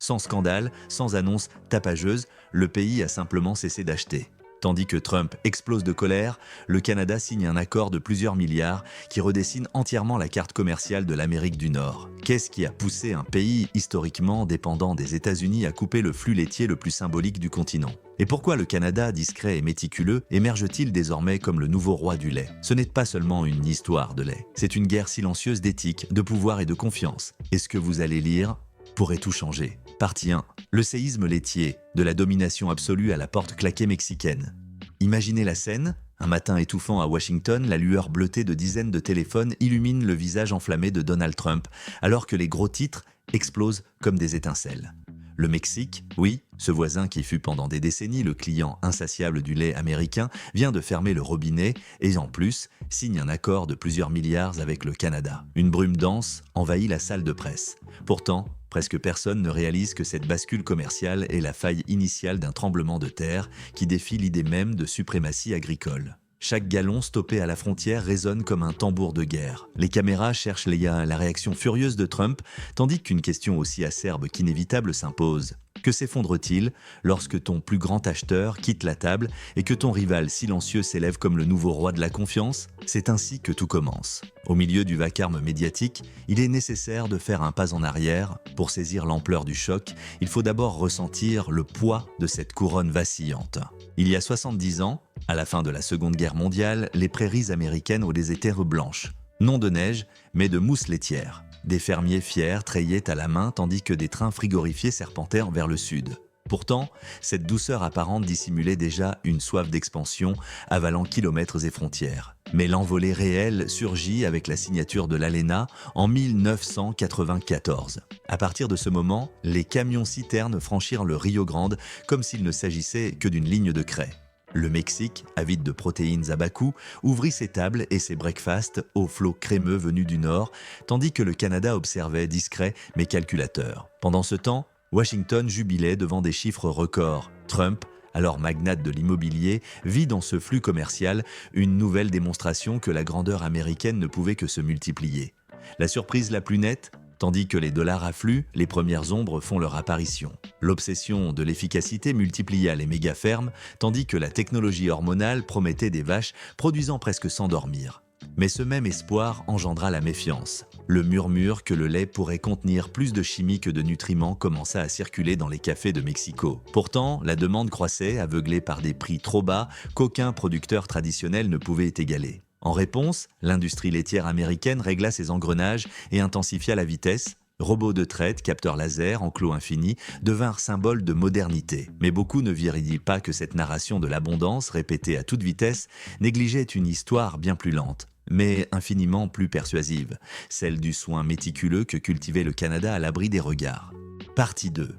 Sans scandale, sans annonce tapageuse, le pays a simplement cessé d'acheter. Tandis que Trump explose de colère, le Canada signe un accord de plusieurs milliards qui redessine entièrement la carte commerciale de l'Amérique du Nord. Qu'est-ce qui a poussé un pays historiquement dépendant des États-Unis à couper le flux laitier le plus symbolique du continent? Et pourquoi le Canada, discret et méticuleux, émerge-t-il désormais comme le nouveau roi du lait? Ce n'est pas seulement une histoire de lait, c'est une guerre silencieuse d'éthique, de pouvoir et de confiance. Et ce que vous allez lire pourrait tout changer. Partie 1. Le séisme laitier, de la domination absolue à la porte claquée mexicaine. Imaginez la scène. Un matin étouffant à Washington, la lueur bleutée de dizaines de téléphones illumine le visage enflammé de Donald Trump, alors que les gros titres explosent comme des étincelles. Le Mexique, oui, ce voisin qui fut pendant des décennies le client insatiable du lait américain, vient de fermer le robinet et en plus signe un accord de plusieurs milliards avec le Canada. Une brume dense envahit la salle de presse. Pourtant, presque personne ne réalise que cette bascule commerciale est la faille initiale d'un tremblement de terre qui défie l'idée même de suprématie agricole. Chaque gallon stoppé à la frontière résonne comme un tambour de guerre. Les caméras cherchent la réaction furieuse de Trump, tandis qu'une question aussi acerbe qu'inévitable s'impose. Que s'effondre-t-il lorsque ton plus grand acheteur quitte la table et que ton rival silencieux s'élève comme le nouveau roi de la confiance? C'est ainsi que tout commence. Au milieu du vacarme médiatique, il est nécessaire de faire un pas en arrière. Pour saisir l'ampleur du choc, il faut d'abord ressentir le poids de cette couronne vacillante. Il y a 70 ans, à la fin de la Seconde Guerre mondiale, les prairies américaines ont des terres blanches. Non de neige, mais de mousse laitière. Des fermiers fiers treillaient à la main tandis que des trains frigorifiés serpentèrent vers le sud. Pourtant, cette douceur apparente dissimulait déjà une soif d'expansion, avalant kilomètres et frontières. Mais l'envolée réelle surgit avec la signature de l'ALENA en 1994. À partir de ce moment, les camions-citernes franchirent le Rio Grande comme s'il ne s'agissait que d'une ligne de craie. Le Mexique, avide de protéines à bas coût, ouvrit ses tables et ses breakfasts aux flots crémeux venus du nord, tandis que le Canada observait discret mais calculateur. Pendant ce temps, Washington jubilait devant des chiffres records. Trump, alors magnate de l'immobilier, vit dans ce flux commercial une nouvelle démonstration que la grandeur américaine ne pouvait que se multiplier. La surprise la plus nette, tandis que les dollars affluent, les premières ombres font leur apparition. L'obsession de l'efficacité multiplia les méga-fermes, tandis que la technologie hormonale promettait des vaches produisant presque sans dormir. Mais ce même espoir engendra la méfiance. Le murmure que le lait pourrait contenir plus de chimie que de nutriments commença à circuler dans les cafés de Mexico. Pourtant, la demande croissait, aveuglée par des prix trop bas qu'aucun producteur traditionnel ne pouvait égaler. En réponse, l'industrie laitière américaine régla ses engrenages et intensifia la vitesse. Robots de traite, capteurs laser, enclos infinis devinrent symboles de modernité. Mais beaucoup ne virent pas que cette narration de l'abondance, répétée à toute vitesse, négligeait une histoire bien plus lente, mais infiniment plus persuasive, celle du soin méticuleux que cultivait le Canada à l'abri des regards. Partie 2.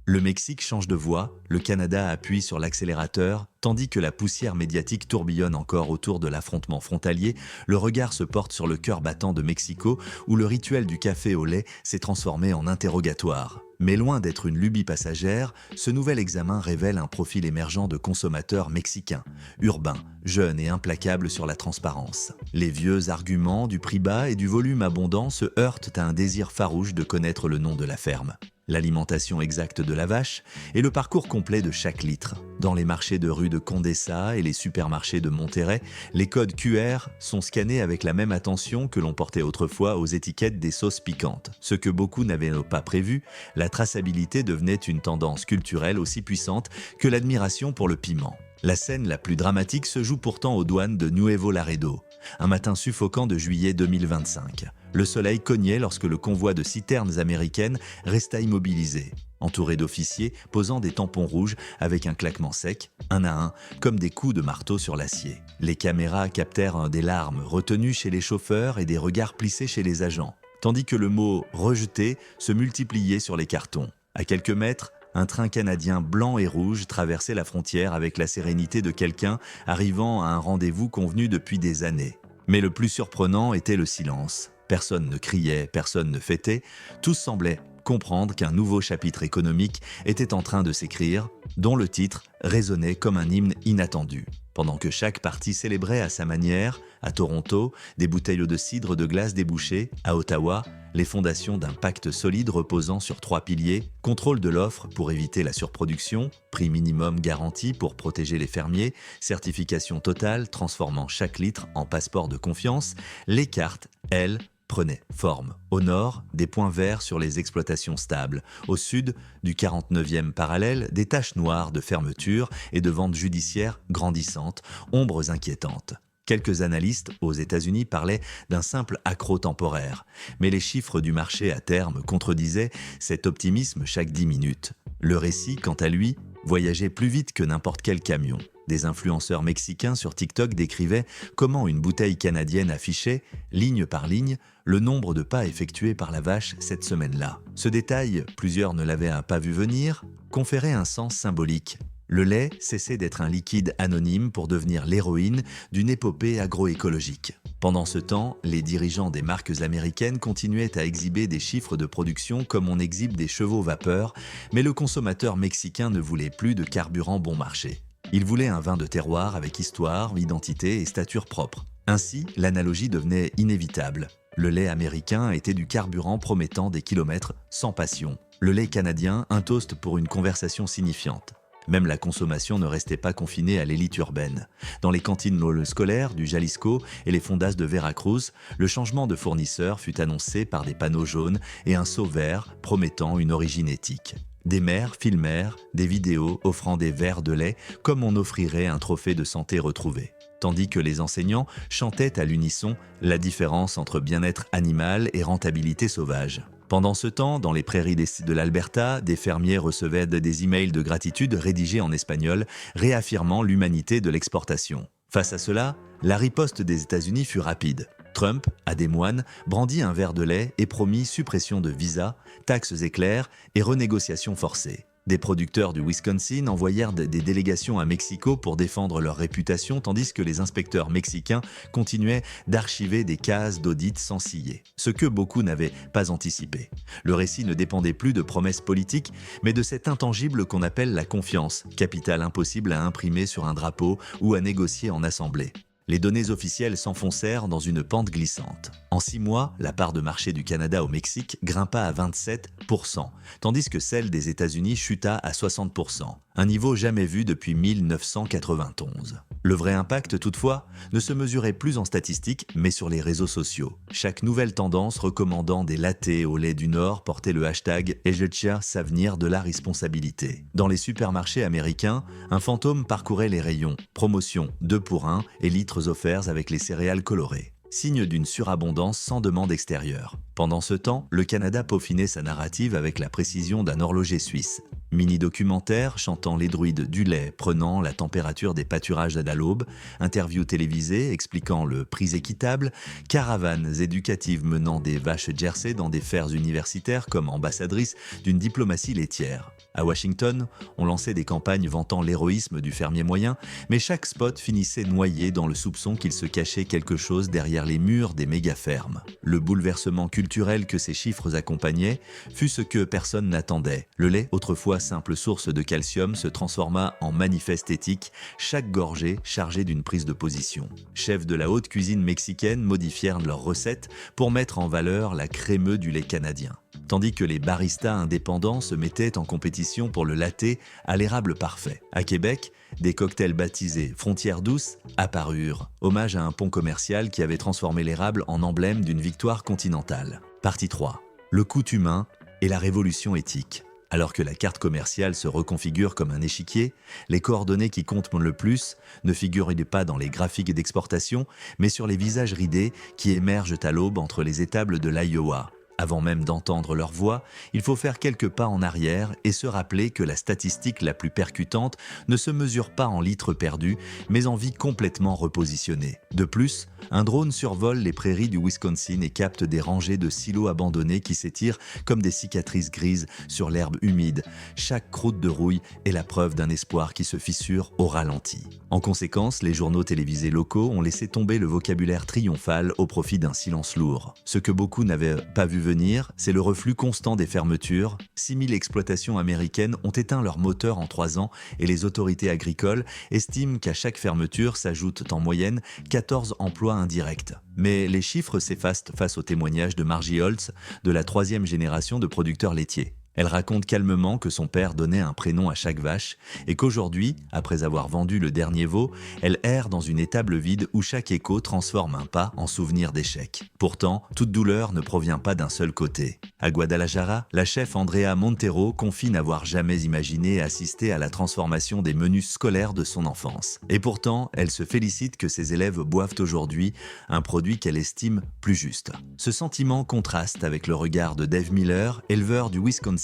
Le Mexique change de voie, le Canada appuie sur l'accélérateur, tandis que la poussière médiatique tourbillonne encore autour de l'affrontement frontalier, le regard se porte sur le cœur battant de Mexico, où le rituel du café au lait s'est transformé en interrogatoire. Mais loin d'être une lubie passagère, ce nouvel examen révèle un profil émergent de consommateurs mexicains, urbains, jeunes et implacables sur la transparence. Les vieux arguments du prix bas et du volume abondant se heurtent à un désir farouche de connaître le nom de la ferme, l'alimentation exacte de la vache et le parcours complet de chaque litre. Dans les marchés de rue de Condessa et les supermarchés de Monterrey, les codes QR sont scannés avec la même attention que l'on portait autrefois aux étiquettes des sauces piquantes. Ce que beaucoup n'avaient pas prévu, la traçabilité devenait une tendance culturelle aussi puissante que l'admiration pour le piment. La scène la plus dramatique se joue pourtant aux douanes de Nuevo Laredo, un matin suffocant de juillet 2025. Le soleil cognait lorsque le convoi de citernes américaines resta immobilisé, entouré d'officiers posant des tampons rouges avec un claquement sec, un à un, comme des coups de marteau sur l'acier. Les caméras captèrent des larmes retenues chez les chauffeurs et des regards plissés chez les agents, tandis que le mot « rejeté » se multipliait sur les cartons. À quelques mètres, un train canadien blanc et rouge traversait la frontière avec la sérénité de quelqu'un arrivant à un rendez-vous convenu depuis des années. Mais le plus surprenant était le silence. Personne ne criait, personne ne fêtait, tous semblaient comprendre qu'un nouveau chapitre économique était en train de s'écrire, dont le titre résonnait comme un hymne inattendu. Pendant que chaque parti célébrait à sa manière, à Toronto, des bouteilles de cidre de glace débouchées, à Ottawa, les fondations d'un pacte solide reposant sur 3 piliers: contrôle de l'offre pour éviter la surproduction, prix minimum garanti pour protéger les fermiers, certification totale transformant chaque litre en passeport de confiance. Les cartes, elles, prenaient forme. Au nord, des points verts sur les exploitations stables. Au sud, du 49e parallèle, des taches noires de fermeture et de ventes judiciaires grandissantes, ombres inquiétantes. Quelques analystes aux États-Unis parlaient d'un simple accroc temporaire, mais les chiffres du marché à terme contredisaient cet optimisme chaque 10 minutes. Le récit, quant à lui, voyageait plus vite que n'importe quel camion. Des influenceurs mexicains sur TikTok décrivaient comment une bouteille canadienne affichait, ligne par ligne, le nombre de pas effectués par la vache cette semaine-là. Ce détail, plusieurs ne l'avaient pas vu venir, conférait un sens symbolique. Le lait cessait d'être un liquide anonyme pour devenir l'héroïne d'une épopée agroécologique. Pendant ce temps, les dirigeants des marques américaines continuaient à exhiber des chiffres de production comme on exhibe des chevaux vapeur, mais le consommateur mexicain ne voulait plus de carburant bon marché. Il voulait un vin de terroir avec histoire, identité et stature propre. Ainsi, l'analogie devenait inévitable. Le lait américain était du carburant promettant des kilomètres sans passion. Le lait canadien, un toast pour une conversation signifiante. Même la consommation ne restait pas confinée à l'élite urbaine. Dans les cantines scolaires du Jalisco et les fondas de Veracruz, le changement de fournisseur fut annoncé par des panneaux jaunes et un sceau vert promettant une origine éthique. Des mères filmèrent des vidéos offrant des verres de lait comme on offrirait un trophée de santé retrouvé. Tandis que les enseignants chantaient à l'unisson la différence entre bien-être animal et rentabilité sauvage. Pendant ce temps, dans les prairies de l'Alberta, des fermiers recevaient des emails de gratitude rédigés en espagnol, réaffirmant l'humanité de l'exportation. Face à cela, la riposte des États-Unis fut rapide. Trump, à des moines, brandit un verre de lait et promit suppression de visas, taxes éclairs et renégociations forcées. Des producteurs du Wisconsin envoyèrent des délégations à Mexico pour défendre leur réputation, tandis que les inspecteurs mexicains continuaient d'archiver des cases d'audit sans ciller. Ce que beaucoup n'avaient pas anticipé. Le récit ne dépendait plus de promesses politiques, mais de cet intangible qu'on appelle la confiance, capital impossible à imprimer sur un drapeau ou à négocier en assemblée. Les données officielles s'enfoncèrent dans une pente glissante. En 6 mois, la part de marché du Canada au Mexique grimpa à 27%, tandis que celle des États-Unis chuta à 60%, un niveau jamais vu depuis 1991. Le vrai impact, toutefois, ne se mesurait plus en statistiques, mais sur les réseaux sociaux. Chaque nouvelle tendance recommandant des lattés au lait du Nord portait le hashtag « Ejecha s'avenir de la responsabilité ». Dans les supermarchés américains, un fantôme parcourait les rayons, promotion 2 pour 1 et litres offerts avec les céréales colorées. Signe d'une surabondance sans demande extérieure. Pendant ce temps, le Canada peaufinait sa narrative avec la précision d'un horloger suisse. Mini-documentaire chantant les druides du lait prenant la température des pâturages à l'aube, interviews télévisées expliquant le prix équitable, caravanes éducatives menant des vaches Jersey dans des fers universitaires comme ambassadrices d'une diplomatie laitière. À Washington, on lançait des campagnes vantant l'héroïsme du fermier moyen, mais chaque spot finissait noyé dans le soupçon qu'il se cachait quelque chose derrière les murs des méga-fermes. Le bouleversement culturel que ces chiffres accompagnaient fut ce que personne n'attendait. Le lait, autrefois simple source de calcium, se transforma en manifeste éthique, chaque gorgée chargée d'une prise de position. Chefs de la haute cuisine mexicaine modifièrent leurs recettes pour mettre en valeur la crémeux du lait canadien. Tandis que les baristas indépendants se mettaient en compétition pour le latte à l'érable parfait. À Québec, des cocktails baptisés Frontières douces apparurent, hommage à un pont commercial qui avait transformé l'érable en emblème d'une victoire continentale. Partie 3. Le coût humain et la révolution éthique. Alors que la carte commerciale se reconfigure comme un échiquier, les coordonnées qui comptent le plus ne figurent pas dans les graphiques d'exportation, mais sur les visages ridés qui émergent à l'aube entre les étables de l'Iowa. Avant même d'entendre leur voix, il faut faire quelques pas en arrière et se rappeler que la statistique la plus percutante ne se mesure pas en litres perdus, mais en vies complètement repositionnées. De plus, un drone survole les prairies du Wisconsin et capte des rangées de silos abandonnés qui s'étirent comme des cicatrices grises sur l'herbe humide. Chaque croûte de rouille est la preuve d'un espoir qui se fissure au ralenti. En conséquence, les journaux télévisés locaux ont laissé tomber le vocabulaire triomphal au profit d'un silence lourd. Ce que beaucoup n'avaient pas vu venir venir, c'est le reflux constant des fermetures. 6000 exploitations américaines ont éteint leur moteur en 3 ans et les autorités agricoles estiment qu'à chaque fermeture s'ajoutent en moyenne 14 emplois indirects. Mais les chiffres s'effacent face au témoignage de Margie Holtz, de la 3e génération de producteurs laitiers. Elle raconte calmement que son père donnait un prénom à chaque vache et qu'aujourd'hui, après avoir vendu le dernier veau, elle erre dans une étable vide où chaque écho transforme un pas en souvenir d'échec. Pourtant, toute douleur ne provient pas d'un seul côté. À Guadalajara, la chef Andrea Montero confie n'avoir jamais imaginé assister à la transformation des menus scolaires de son enfance. Et pourtant, elle se félicite que ses élèves boivent aujourd'hui un produit qu'elle estime plus juste. Ce sentiment contraste avec le regard de Dave Miller, éleveur du Wisconsin,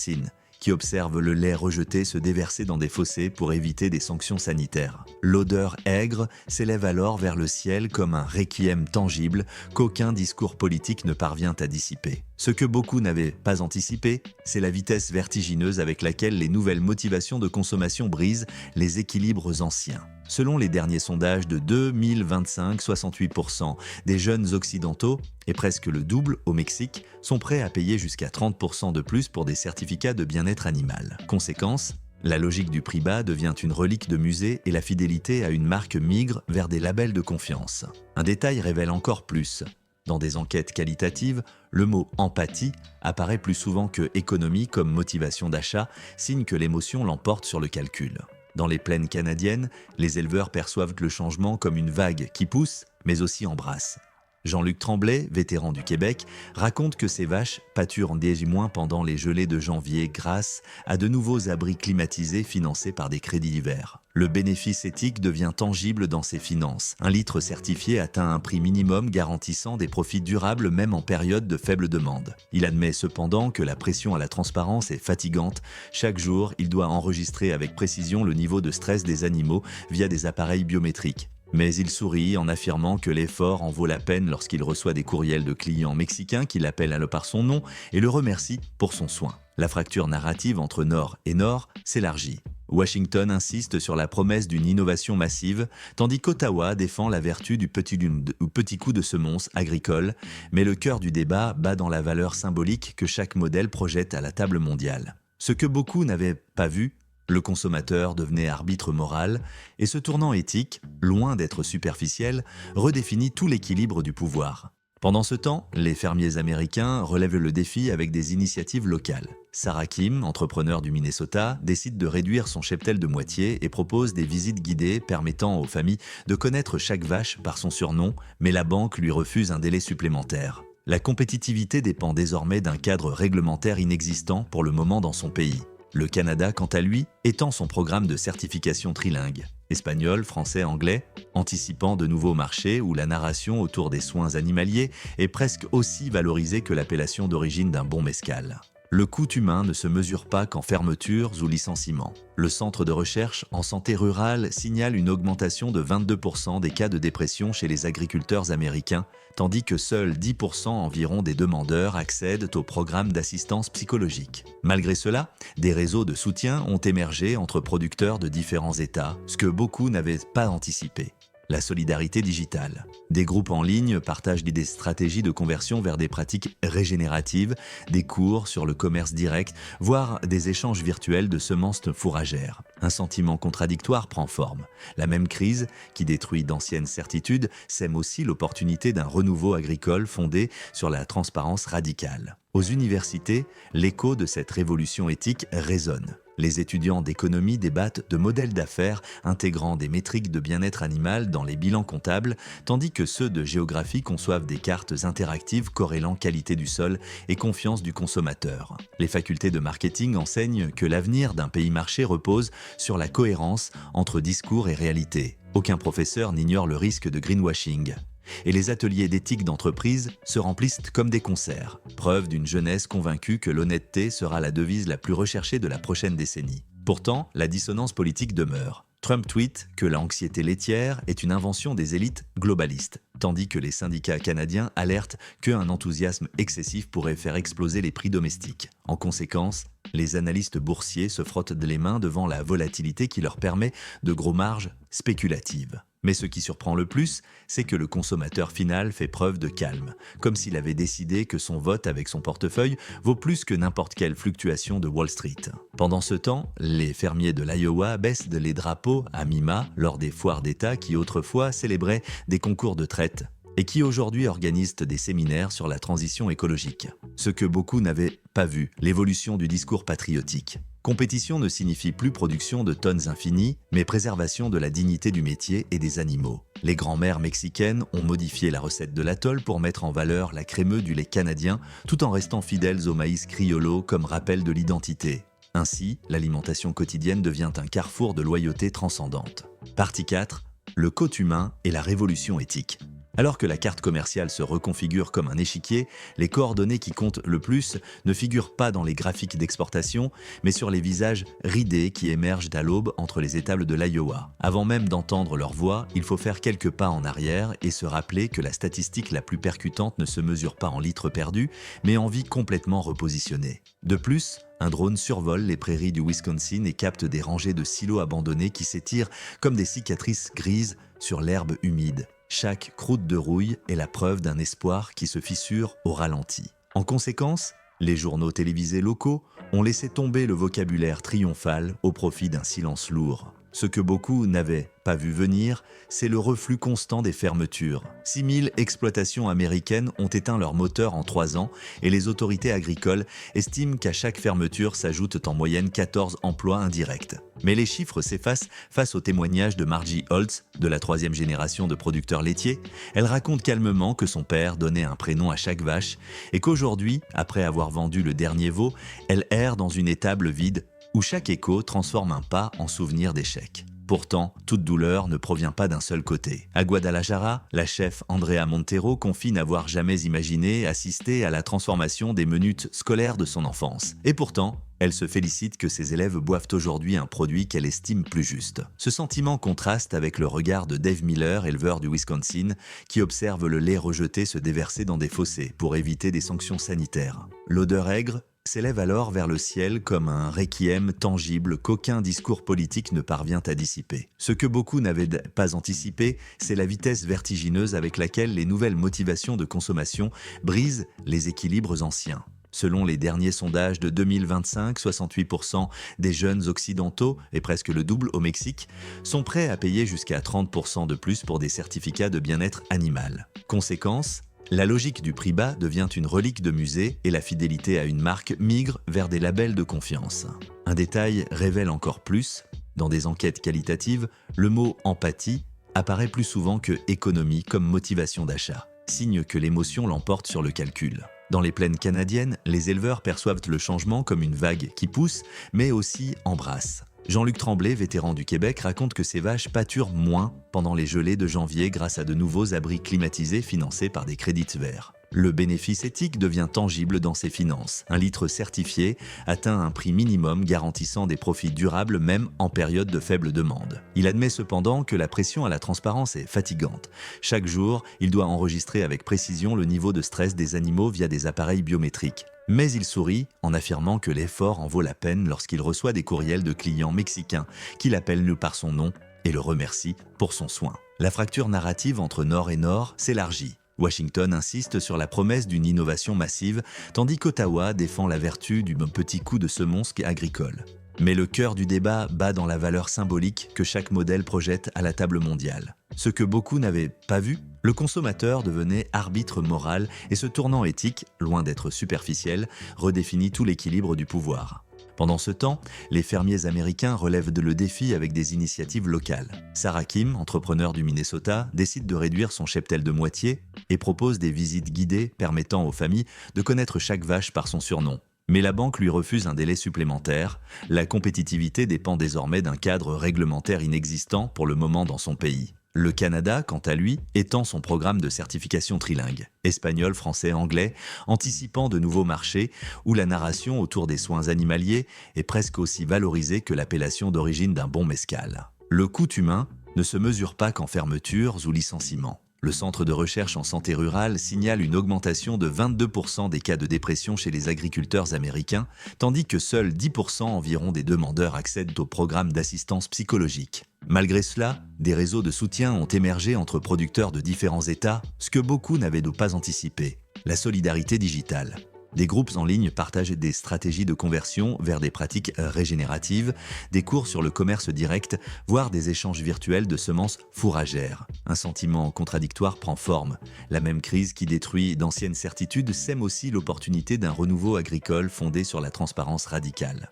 qui observe le lait rejeté se déverser dans des fossés pour éviter des sanctions sanitaires. L'odeur aigre s'élève alors vers le ciel comme un requiem tangible qu'aucun discours politique ne parvient à dissiper. Ce que beaucoup n'avaient pas anticipé, c'est la vitesse vertigineuse avec laquelle les nouvelles motivations de consommation brisent les équilibres anciens. Selon les derniers sondages de 2025, 68% des jeunes occidentaux, et presque le double au Mexique, sont prêts à payer jusqu'à 30% de plus pour des certificats de bien-être animal. Conséquence, la logique du prix bas devient une relique de musée et la fidélité à une marque migre vers des labels de confiance. Un détail révèle encore plus. Dans des enquêtes qualitatives, le mot « empathie » apparaît plus souvent que « économie » comme motivation d'achat, signe que l'émotion l'emporte sur le calcul. Dans les plaines canadiennes, les éleveurs perçoivent le changement comme une vague qui pousse, mais aussi embrasse. Jean-Luc Tremblay, vétéran du Québec, raconte que ces vaches pâturent des moins pendant les gelées de janvier grâce à de nouveaux abris climatisés financés par des crédits d'hiver. Le bénéfice éthique devient tangible dans ses finances. Un litre certifié atteint un prix minimum garantissant des profits durables même en période de faible demande. Il admet cependant que la pression à la transparence est fatigante. Chaque jour, il doit enregistrer avec précision le niveau de stress des animaux via des appareils biométriques. Mais il sourit en affirmant que l'effort en vaut la peine lorsqu'il reçoit des courriels de clients mexicains qui l'appellent par son nom et le remercient pour son soin. La fracture narrative entre Nord et Nord s'élargit. Washington insiste sur la promesse d'une innovation massive, tandis qu'Ottawa défend la vertu du petit coup de semonce agricole, mais le cœur du débat bat dans la valeur symbolique que chaque modèle projette à la table mondiale. Ce que beaucoup n'avaient pas vu, le consommateur devenait arbitre moral, et ce tournant éthique, loin d'être superficiel, redéfinit tout l'équilibre du pouvoir. Pendant ce temps, les fermiers américains relèvent le défi avec des initiatives locales. Sarah Kim, entrepreneur du Minnesota, décide de réduire son cheptel de moitié et propose des visites guidées permettant aux familles de connaître chaque vache par son surnom, mais la banque lui refuse un délai supplémentaire. La compétitivité dépend désormais d'un cadre réglementaire inexistant pour le moment dans son pays. Le Canada, quant à lui, étend son programme de certification trilingue. Espagnol, français, anglais, anticipant de nouveaux marchés où la narration autour des soins animaliers est presque aussi valorisée que l'appellation d'origine d'un bon mezcal. Le coût humain ne se mesure pas qu'en fermetures ou licenciements. Le Centre de recherche en santé rurale signale une augmentation de 22% des cas de dépression chez les agriculteurs américains, tandis que seuls 10% environ des demandeurs accèdent au programme d'assistance psychologique. Malgré cela, des réseaux de soutien ont émergé entre producteurs de différents États, ce que beaucoup n'avaient pas anticipé. La solidarité digitale. Des groupes en ligne partagent des stratégies de conversion vers des pratiques régénératives, des cours sur le commerce direct, voire des échanges virtuels de semences fourragères. Un sentiment contradictoire prend forme. La même crise, qui détruit d'anciennes certitudes, sème aussi l'opportunité d'un renouveau agricole fondé sur la transparence radicale. Aux universités, l'écho de cette révolution éthique résonne. Les étudiants d'économie débattent de modèles d'affaires intégrant des métriques de bien-être animal dans les bilans comptables, tandis que ceux de géographie conçoivent des cartes interactives corrélant qualité du sol et confiance du consommateur. Les facultés de marketing enseignent que l'avenir d'un pays-marché repose sur la cohérence entre discours et réalité. Aucun professeur n'ignore le risque de greenwashing. Et les ateliers d'éthique d'entreprise se remplissent comme des concerts, preuve d'une jeunesse convaincue que l'honnêteté sera la devise la plus recherchée de la prochaine décennie. Pourtant, la dissonance politique demeure. Trump tweet que l'anxiété laitière est une invention des élites globalistes, tandis que les syndicats canadiens alertent qu'un enthousiasme excessif pourrait faire exploser les prix domestiques. En conséquence, les analystes boursiers se frottent les mains devant la volatilité qui leur permet de gros marges spéculatives. Mais ce qui surprend le plus, c'est que le consommateur final fait preuve de calme, comme s'il avait décidé que son vote avec son portefeuille vaut plus que n'importe quelle fluctuation de Wall Street. Pendant ce temps, les fermiers de l'Iowa baissent les drapeaux à mi-mât lors des foires d'État qui autrefois célébraient des concours de traite et qui aujourd'hui organisent des séminaires sur la transition écologique. Ce que beaucoup n'avaient pas vu, l'évolution du discours patriotique. Compétition ne signifie plus production de tonnes infinies, mais préservation de la dignité du métier et des animaux. Les grands-mères mexicaines ont modifié la recette de l'atoll pour mettre en valeur la crémeux du lait canadien, tout en restant fidèles au maïs criollo comme rappel de l'identité. Ainsi, l'alimentation quotidienne devient un carrefour de loyauté transcendante. Partie 4. Le côté humain et la révolution éthique. Alors que la carte commerciale se reconfigure comme un échiquier, les coordonnées qui comptent le plus ne figurent pas dans les graphiques d'exportation, mais sur les visages ridés qui émergent à l'aube entre les étables de l'Iowa. Avant même d'entendre leur voix, il faut faire quelques pas en arrière et se rappeler que la statistique la plus percutante ne se mesure pas en litres perdus, mais en vies complètement repositionnées. De plus, un drone survole les prairies du Wisconsin et capte des rangées de silos abandonnés qui s'étirent comme des cicatrices grises sur l'herbe humide. Chaque croûte de rouille est la preuve d'un espoir qui se fissure au ralenti. En conséquence, les journaux télévisés locaux ont laissé tomber le vocabulaire triomphal au profit d'un silence lourd. Ce que beaucoup n'avaient pas vu venir, c'est le reflux constant des fermetures. 6000 exploitations américaines ont éteint leur moteur en 3 ans et les autorités agricoles estiment qu'à chaque fermeture s'ajoutent en moyenne 14 emplois indirects. Mais les chiffres s'effacent face au témoignage de Margie Holtz, de la 3e génération de producteurs laitiers. Elle raconte calmement que son père donnait un prénom à chaque vache et qu'aujourd'hui, après avoir vendu le dernier veau, elle erre dans une étable vide où chaque écho transforme un pas en souvenir d'échec. Pourtant, toute douleur ne provient pas d'un seul côté. À Guadalajara, la chef Andrea Montero confie n'avoir jamais imaginé assister à la transformation des menus scolaires de son enfance. Et pourtant, elle se félicite que ses élèves boivent aujourd'hui un produit qu'elle estime plus juste. Ce sentiment contraste avec le regard de Dave Miller, éleveur du Wisconsin, qui observe le lait rejeté se déverser dans des fossés pour éviter des sanctions sanitaires. L'odeur aigre s'élève alors vers le ciel comme un requiem tangible qu'aucun discours politique ne parvient à dissiper. Ce que beaucoup n'avaient pas anticipé, c'est la vitesse vertigineuse avec laquelle les nouvelles motivations de consommation brisent les équilibres anciens. Selon les derniers sondages de 2025, 68% des jeunes occidentaux, et presque le double au Mexique, sont prêts à payer jusqu'à 30% de plus pour des certificats de bien-être animal. Conséquence, la logique du prix bas devient une relique de musée et la fidélité à une marque migre vers des labels de confiance. Un détail révèle encore plus, dans des enquêtes qualitatives, le mot « empathie » apparaît plus souvent que « économie » comme motivation d'achat, signe que l'émotion l'emporte sur le calcul. Dans les plaines canadiennes, les éleveurs perçoivent le changement comme une vague qui pousse, mais aussi embrasse. Jean-Luc Tremblay, vétéran du Québec, raconte que ces vaches pâturent moins pendant les gelées de janvier grâce à de nouveaux abris climatisés financés par des crédits verts. Le bénéfice éthique devient tangible dans ses finances. Un litre certifié atteint un prix minimum garantissant des profits durables même en période de faible demande. Il admet cependant que la pression à la transparence est fatigante. Chaque jour, il doit enregistrer avec précision le niveau de stress des animaux via des appareils biométriques. Mais il sourit en affirmant que l'effort en vaut la peine lorsqu'il reçoit des courriels de clients mexicains qui l'appellent par son nom et le remercient pour son soin. La fracture narrative entre Nord et Nord s'élargit. Washington insiste sur la promesse d'une innovation massive, tandis qu'Ottawa défend la vertu du petit coup de semonce agricole. Mais le cœur du débat bat dans la valeur symbolique que chaque modèle projette à la table mondiale. Ce que beaucoup n'avaient pas vu, le consommateur devenait arbitre moral et ce tournant éthique, loin d'être superficiel, redéfinit tout l'équilibre du pouvoir. Pendant ce temps, les fermiers américains relèvent le défi avec des initiatives locales. Sarah Kim, entrepreneur du Minnesota, décide de réduire son cheptel de moitié et propose des visites guidées permettant aux familles de connaître chaque vache par son surnom. Mais la banque lui refuse un délai supplémentaire. La compétitivité dépend désormais d'un cadre réglementaire inexistant pour le moment dans son pays. Le Canada, quant à lui, étend son programme de certification trilingue, espagnol, français, anglais, anticipant de nouveaux marchés où la narration autour des soins animaliers est presque aussi valorisée que l'appellation d'origine d'un bon mezcal. Le coût humain ne se mesure pas qu'en fermetures ou licenciements. Le Centre de recherche en santé rurale signale une augmentation de 22% des cas de dépression chez les agriculteurs américains, tandis que seuls 10% environ des demandeurs accèdent au programme d'assistance psychologique. Malgré cela, des réseaux de soutien ont émergé entre producteurs de différents États, ce que beaucoup n'avaient pas anticipé. La solidarité digitale. Des groupes en ligne partagent des stratégies de conversion vers des pratiques régénératives, des cours sur le commerce direct, voire des échanges virtuels de semences fourragères. Un sentiment contradictoire prend forme. La même crise qui détruit d'anciennes certitudes sème aussi l'opportunité d'un renouveau agricole fondé sur la transparence radicale.